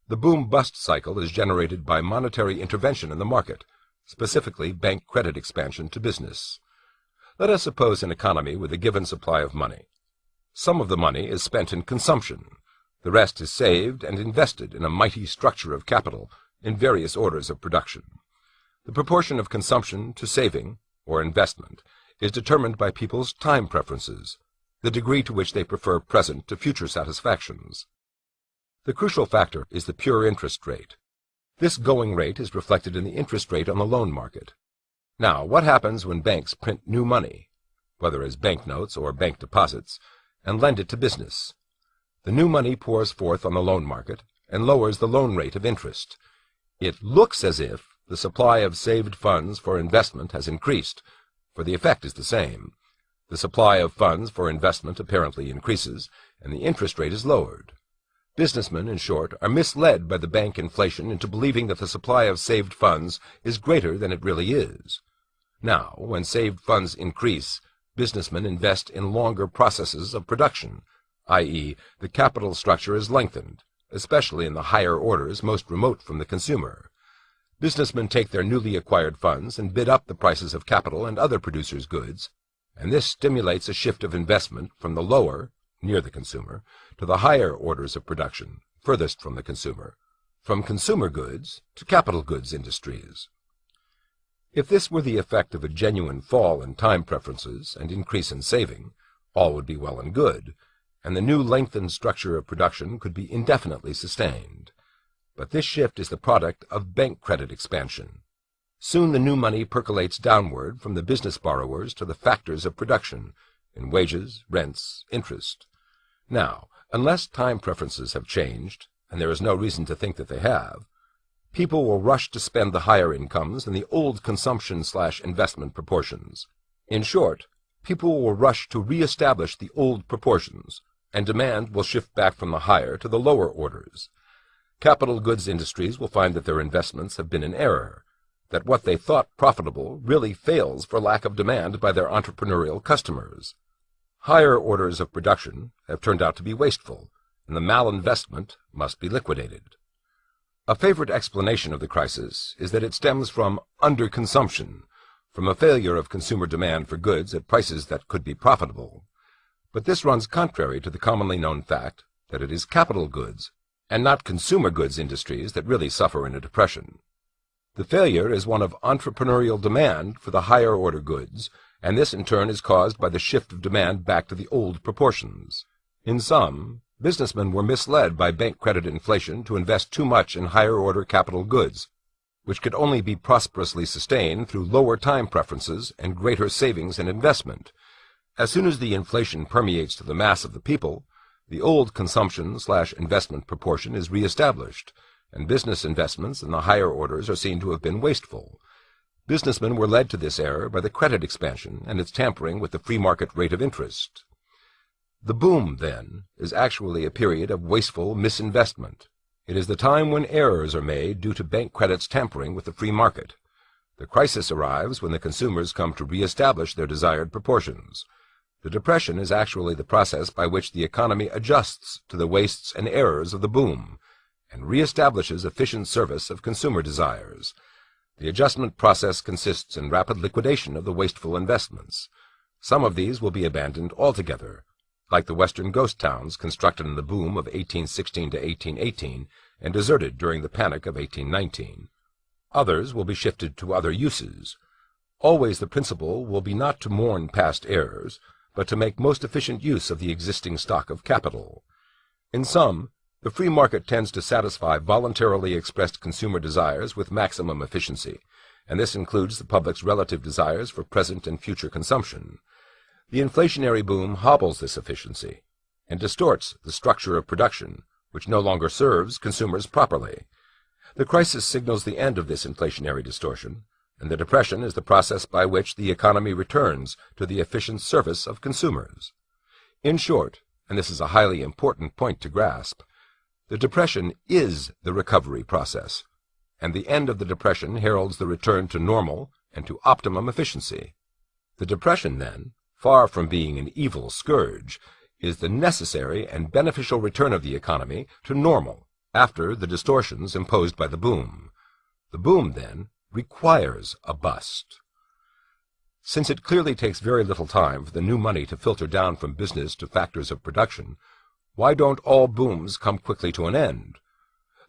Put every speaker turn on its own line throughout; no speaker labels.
The boom-bust cycle is generated by monetary intervention in the market, specifically bank credit expansion to business. Let us suppose an economy with a given supply of money. Some of the money is spent in consumption. The rest is saved and invested in a mighty structure of capital in various orders of production. The proportion of consumption to saving, or investment, is determined by people's time preferences, the degree to which they prefer present to future satisfactions. The crucial factor is the pure interest rate. This going rate is reflected in the interest rate on the loan market. Now, what happens when banks print new money, whether as banknotes or bank deposits, and lend it to business? The new money pours forth on the loan market and lowers the loan rate of interest. It looks as if the supply of saved funds for investment has increased, for the effect is the same. The supply of funds for investment apparently increases, and the interest rate is lowered. Businessmen, in short, are misled by the bank inflation into believing that the supply of saved funds is greater than it really is. Now, when saved funds increase, businessmen invest in longer processes of production, i.e., the capital structure is lengthened, especially in the higher orders most remote from the consumer. Businessmen take their newly acquired funds and bid up the prices of capital and other producers' goods, and this stimulates a shift of investment from the lower, near the consumer, to the higher orders of production, furthest from the consumer, from consumer goods to capital goods industries. If this were the effect of a genuine fall in time preferences and increase in saving, all would be well and good, and the new lengthened structure of production could be indefinitely sustained. But this shift is the product of bank credit expansion. Soon the new money percolates downward from the business borrowers to the factors of production, in wages, rents, interest. Now, unless time preferences have changed, and there is no reason to think that they have, people will rush to spend the higher incomes in the old consumption/investment proportions. In short, people will rush to re-establish the old proportions, and demand will shift back from the higher to the lower orders. Capital goods industries will find that their investments have been in error, that what they thought profitable really fails for lack of demand by their entrepreneurial customers. Higher orders of production have turned out to be wasteful, and the malinvestment must be liquidated. A favorite explanation of the crisis is that it stems from underconsumption, from a failure of consumer demand for goods at prices that could be profitable. But this runs contrary to the commonly known fact that it is capital goods, and not consumer goods industries that really suffer in a depression. The failure is one of entrepreneurial demand for the higher order goods, and this in turn is caused by the shift of demand back to the old proportions. In sum, businessmen were misled by bank credit inflation to invest too much in higher order capital goods, which could only be prosperously sustained through lower time preferences and greater savings and investment. As soon as the inflation permeates to the mass of the people, the old consumption/investment proportion is reestablished, and business investments in the higher orders are seen to have been wasteful. Businessmen were led to this error by the credit expansion and its tampering with the free market rate of interest. The boom, then, is actually a period of wasteful misinvestment. It is the time when errors are made due to bank credit's tampering with the free market. The crisis arrives when the consumers come to reestablish their desired proportions. The depression is actually the process by which the economy adjusts to the wastes and errors of the boom, and reestablishes efficient service of consumer desires. The adjustment process consists in rapid liquidation of the wasteful investments. Some of these will be abandoned altogether, like the western ghost towns constructed in the boom of 1816 to 1818 and deserted during the panic of 1819. Others will be shifted to other uses. Always the principle will be not to mourn past errors, but to make most efficient use of the existing stock of capital. In sum, the free market tends to satisfy voluntarily expressed consumer desires with maximum efficiency, and this includes the public's relative desires for present and future consumption. The inflationary boom hobbles this efficiency and distorts the structure of production, which no longer serves consumers properly. The crisis signals the end of this inflationary distortion, and the depression is the process by which the economy returns to the efficient service of consumers. In short, and this is a highly important point to grasp, the depression is the recovery process, and the end of the depression heralds the return to normal and to optimum efficiency. The depression, then, far from being an evil scourge, is the necessary and beneficial return of the economy to normal, after the distortions imposed by the boom. The boom, then, requires a bust. Since it clearly takes very little time for the new money to filter down from business to factors of production, why don't all booms come quickly to an end?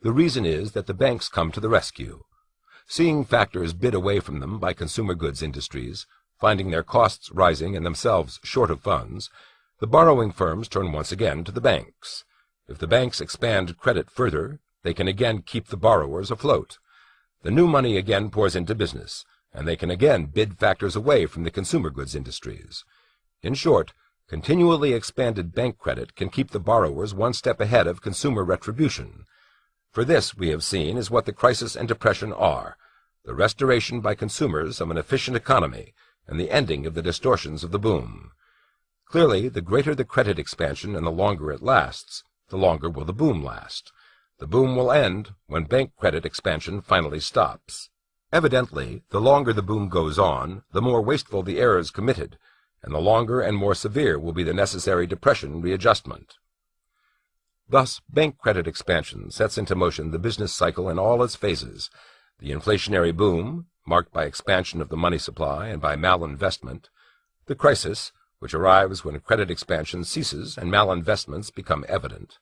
The reason is that the banks come to the rescue. Seeing factors bid away from them by consumer goods industries, finding their costs rising and themselves short of funds, the borrowing firms turn once again to the banks. If the banks expand credit further, they can again keep the borrowers afloat. The new money again pours into business, and they can again bid factors away from the consumer goods industries. In short, continually expanded bank credit can keep the borrowers one step ahead of consumer retribution. For this, we have seen, is what the crisis and depression are: the restoration by consumers of an efficient economy and the ending of the distortions of the boom. Clearly, the greater the credit expansion and the longer it lasts, the longer will the boom last. The boom will end when bank credit expansion finally stops. Evidently, the longer the boom goes on, the more wasteful the errors committed, and the longer and more severe will be the necessary depression readjustment. Thus, bank credit expansion sets into motion the business cycle in all its phases: the inflationary boom, marked by expansion of the money supply and by malinvestment; the crisis, which arrives when credit expansion ceases and malinvestments become evident;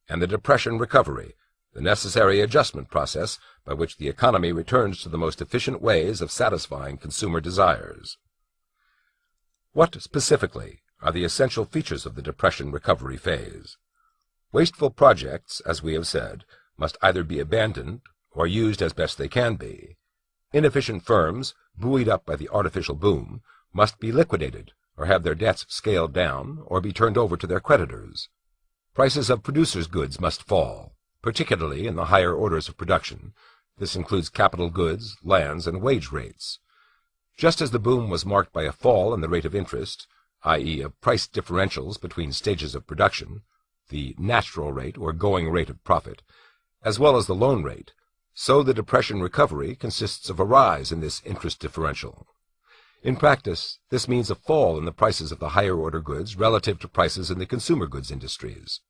and the depression recovery, the necessary adjustment process by which the economy returns to the most efficient ways of satisfying consumer desires. What, specifically, are the essential features of the depression recovery phase? Wasteful projects, as we have said, must either be abandoned or used as best they can be. Inefficient firms, buoyed up by the artificial boom, must be liquidated or have their debts scaled down or be turned over to their creditors. Prices of producers' goods must fall, particularly in the higher orders of production. This includes capital goods, lands, and wage rates. Just as the boom was marked by a fall in the rate of interest, i.e. of price differentials between stages of production, the natural rate or going rate of profit, as well as the loan rate, so the depression recovery consists of a rise in this interest differential. In practice, this means a fall in the prices of the higher-order goods relative to prices in the consumer goods industries.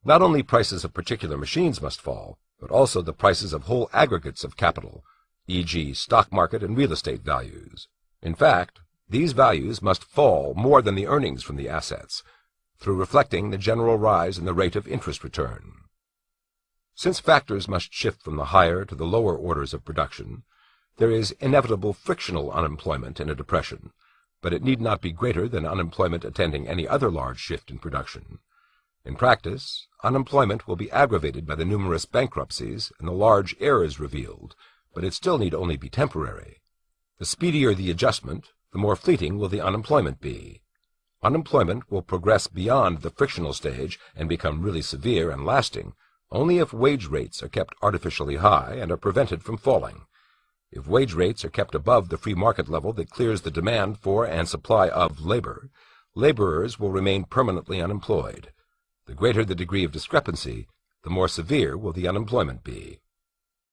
Not only prices of particular machines must fall, but also the prices of whole aggregates of capital, e.g. stock market and real estate values. In fact, these values must fall more than the earnings from the assets, through reflecting the general rise in the rate of interest return. Since factors must shift from the higher to the lower orders of production, there is inevitable frictional unemployment in a depression, but it need not be greater than unemployment attending any other large shift in production. In practice, unemployment will be aggravated by the numerous bankruptcies and the large errors revealed, but it still need only be temporary. The speedier the adjustment, the more fleeting will the unemployment be. Unemployment will progress beyond the frictional stage and become really severe and lasting only if wage rates are kept artificially high and are prevented from falling. If wage rates are kept above the free market level that clears the demand for and supply of labor, laborers will remain permanently unemployed. The greater the degree of discrepancy, the more severe will the unemployment be.